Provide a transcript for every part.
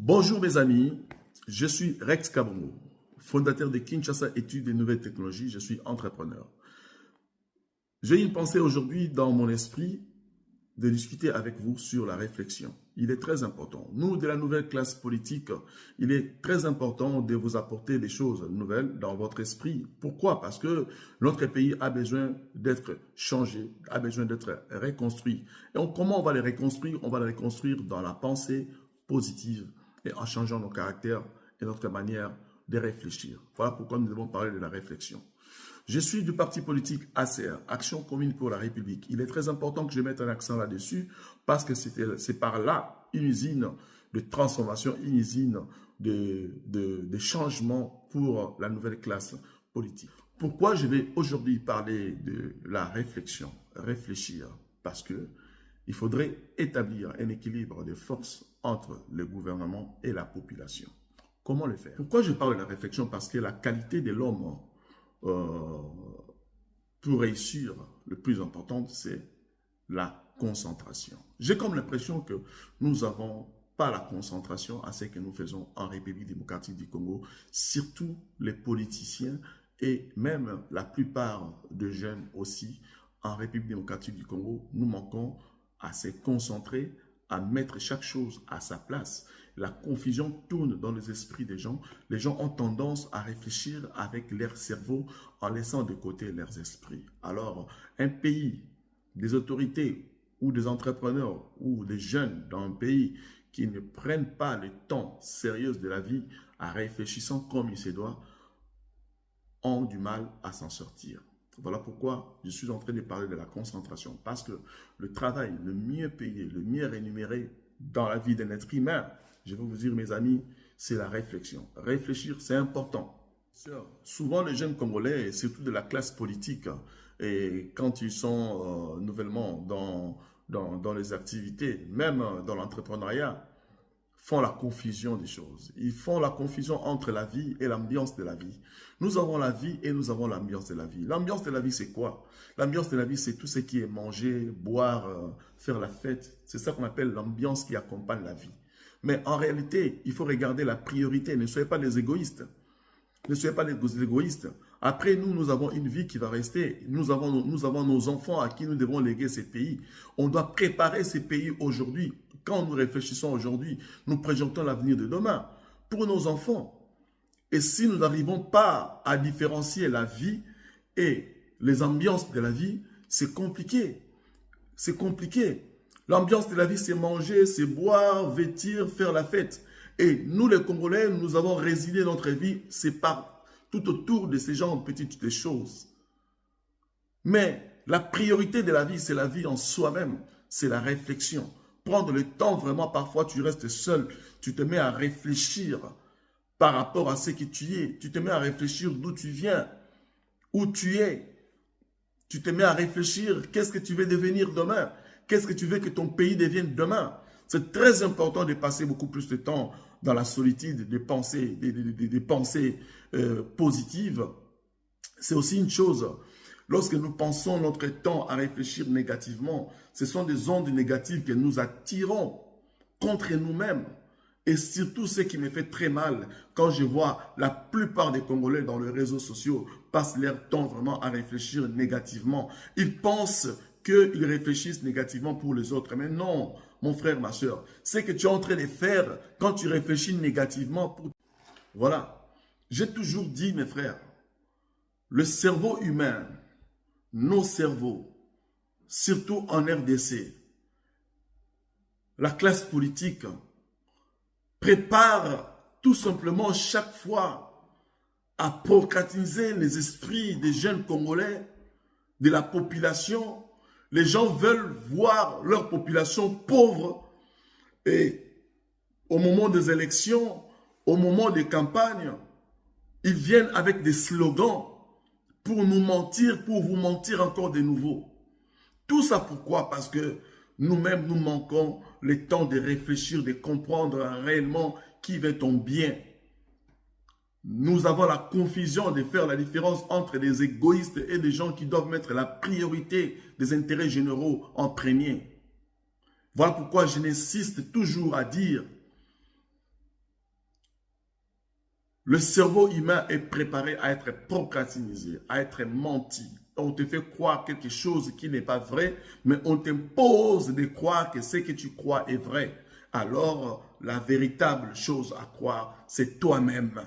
Bonjour mes amis, je suis Rex Kabongo, fondateur de Kinshasa Études et Nouvelles Technologies, je suis entrepreneur. J'ai une pensée aujourd'hui dans mon esprit de discuter avec vous sur la réflexion. Il est très important. Nous, de la nouvelle classe politique, il est très important de vous apporter des choses nouvelles dans votre esprit. Pourquoi? Parce que notre pays a besoin d'être changé, a besoin d'être reconstruit. Et comment on va les reconstruire? On va les reconstruire dans la pensée positive et en changeant nos caractères et notre manière de réfléchir. Voilà pourquoi nous devons parler de la réflexion. Je suis du parti politique ACR, Action Commune pour la République. Il est très important que je mette un accent là-dessus parce que c'est par là une usine de transformation, une usine de changement pour la nouvelle classe politique. Pourquoi je vais aujourd'hui parler de la réflexion? Réfléchir parce que il faudrait établir un équilibre de force entre le gouvernement et la population. Comment le faire? Pourquoi je parle de la réflexion? Parce que la qualité de l'homme pour réussir, le plus important, c'est la concentration. J'ai comme l'impression que nous n'avons pas la concentration à ce que nous faisons en République démocratique du Congo, surtout les politiciens et même la plupart des jeunes aussi en République démocratique du Congo. Nous manquons à se concentrer, à mettre chaque chose à sa place. La confusion tourne dans les esprits des gens. Les gens ont tendance à réfléchir avec leur cerveau en laissant de côté leurs esprits. Alors, un pays, des autorités ou des entrepreneurs ou des jeunes dans un pays qui ne prennent pas le temps sérieux de la vie à réfléchissant comme il se doit, ont du mal à s'en sortir. Voilà pourquoi je suis en train de parler de la concentration. Parce que le travail le mieux payé, le mieux rémunéré dans la vie d'un être humain, je vais vous dire mes amis, c'est la réflexion. Réfléchir, c'est important. Souvent les jeunes Congolais, surtout de la classe politique, et quand ils sont nouvellement dans les activités, même dans l'entrepreneuriat, font la confusion des choses. Ils font la confusion entre la vie et l'ambiance de la vie. Nous avons la vie et nous avons l'ambiance de la vie. L'ambiance de la vie, c'est quoi? L'ambiance de la vie, c'est tout ce qui est manger, boire, faire la fête. C'est ça qu'on appelle l'ambiance qui accompagne la vie. Mais en réalité, il faut regarder la priorité. Ne soyez pas des égoïstes. Ne soyez pas des égoïstes. Après, nous avons une vie qui va rester. Nous avons nos enfants à qui nous devons léguer ces pays. On doit préparer ces pays aujourd'hui. Quand nous réfléchissons aujourd'hui, nous projetons l'avenir de demain pour nos enfants. Et si nous n'arrivons pas à différencier la vie et les ambiances de la vie, c'est compliqué. C'est compliqué. L'ambiance de la vie, c'est manger, c'est boire, vêtir, faire la fête. Et nous, les Congolais, nous avons résilié notre vie, c'est pas tout autour de ces genres de petites choses. Mais la priorité de la vie, c'est la vie en soi-même, c'est la réflexion. Prendre le temps, vraiment, parfois tu restes seul, tu te mets à réfléchir par rapport à ce que tu es. Tu te mets à réfléchir d'où tu viens, où tu es. Tu te mets à réfléchir, qu'est-ce que tu veux devenir demain? Qu'est-ce que tu veux que ton pays devienne demain? C'est très important de passer beaucoup plus de temps dans la solitude, des pensées positives. C'est aussi une chose. Lorsque nous passons notre temps à réfléchir négativement, ce sont des ondes négatives que nous attirons contre nous-mêmes. Et surtout, ce qui me fait très mal, quand je vois la plupart des Congolais dans les réseaux sociaux passent leur temps vraiment à réfléchir négativement. Ils pensent qu'ils réfléchissent négativement pour les autres. Mais non, mon frère, ma soeur, ce que tu es en train de faire quand tu réfléchis négativement pour... Voilà. J'ai toujours dit, mes frères, le cerveau humain, nos cerveaux, surtout en RDC, la classe politique prépare tout simplement chaque fois à procrastiner les esprits des jeunes Congolais, de la population. Les gens veulent voir leur population pauvre et au moment des élections, au moment des campagnes, ils viennent avec des slogans pour nous mentir, pour vous mentir encore de nouveau. Tout ça pourquoi? Parce que nous-mêmes, nous manquons le temps de réfléchir, de comprendre réellement qui veut ton bien. Nous avons la confusion de faire la différence entre des égoïstes et des gens qui doivent mettre la priorité des intérêts généraux en premier. Voilà pourquoi je n'insiste toujours à dire Le cerveau humain est préparé à être procrastinisé, à être menti. On te fait croire quelque chose qui n'est pas vrai, mais on t'impose de croire que ce que tu crois est vrai. Alors, la véritable chose à croire, c'est toi-même.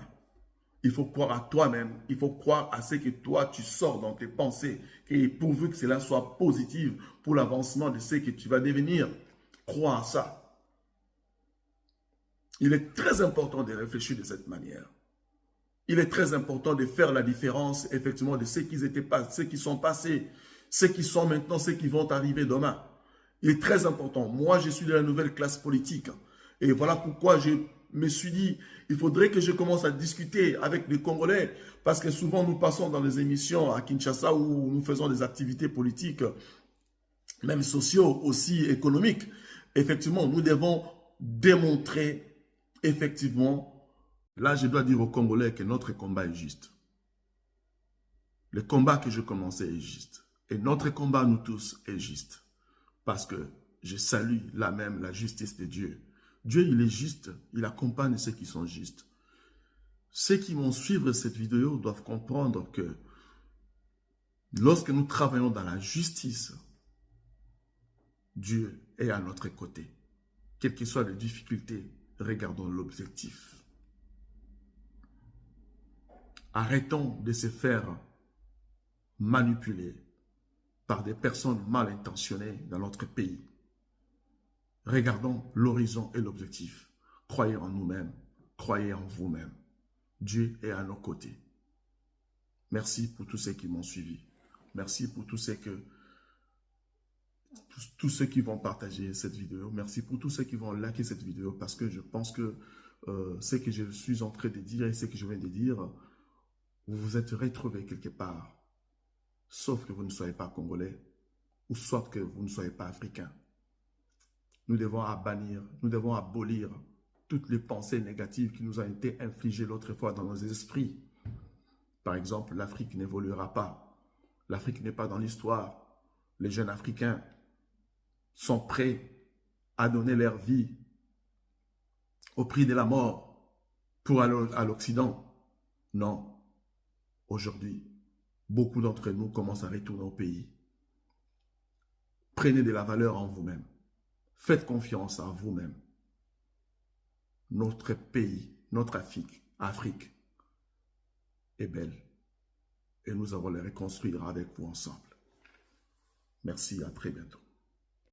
Il faut croire à toi-même. Il faut croire à ce que toi, tu sors dans tes pensées. Et pourvu que cela soit positif pour l'avancement de ce que tu vas devenir. Crois à ça. Il est très important de réfléchir de cette manière. Il est très important de faire la différence, effectivement, de ceux qui étaient pas, ceux qui sont passés, ceux qui sont maintenant, ceux qui vont arriver demain. Il est très important. Moi, je suis de la nouvelle classe politique. Et voilà pourquoi je me suis dit, il faudrait que je commence à discuter avec les Congolais, parce que souvent nous passons dans les émissions à Kinshasa où nous faisons des activités politiques, même sociaux, aussi économiques. Effectivement, nous devons démontrer, effectivement, là, je dois dire aux Congolais que notre combat est juste. Le combat que je commençais est juste. Et notre combat, nous tous, est juste. Parce que je salue la justice de Dieu. Dieu, il est juste. Il accompagne ceux qui sont justes. Ceux qui vont suivre cette vidéo doivent comprendre que lorsque nous travaillons dans la justice, Dieu est à notre côté. Quelles que soient les difficultés, regardons l'objectif. Arrêtons de se faire manipuler par des personnes mal intentionnées dans notre pays. Regardons l'horizon et l'objectif. Croyez en nous-mêmes, croyez en vous-même. Dieu est à nos côtés. Merci pour tous ceux qui m'ont suivi. Merci pour tous ceux qui vont partager cette vidéo. Merci pour tous ceux qui vont liker cette vidéo parce que je pense que ce que je suis en train de dire et ce que je viens de dire, vous vous êtes retrouvés quelque part. Sauf que vous ne soyez pas congolais ou soit que vous ne soyez pas africain. Nous devons bannir, nous devons abolir toutes les pensées négatives qui nous ont été infligées l'autre fois dans nos esprits. Par exemple, l'Afrique n'évoluera pas. L'Afrique n'est pas dans l'histoire. Les jeunes Africains sont prêts à donner leur vie au prix de la mort pour aller à l'Occident. Non. Aujourd'hui, beaucoup d'entre nous commencent à retourner au pays. Prenez de la valeur en vous-même. Faites confiance en vous-même. Notre pays, notre Afrique est belle. Et nous allons la reconstruire avec vous ensemble. Merci, à très bientôt.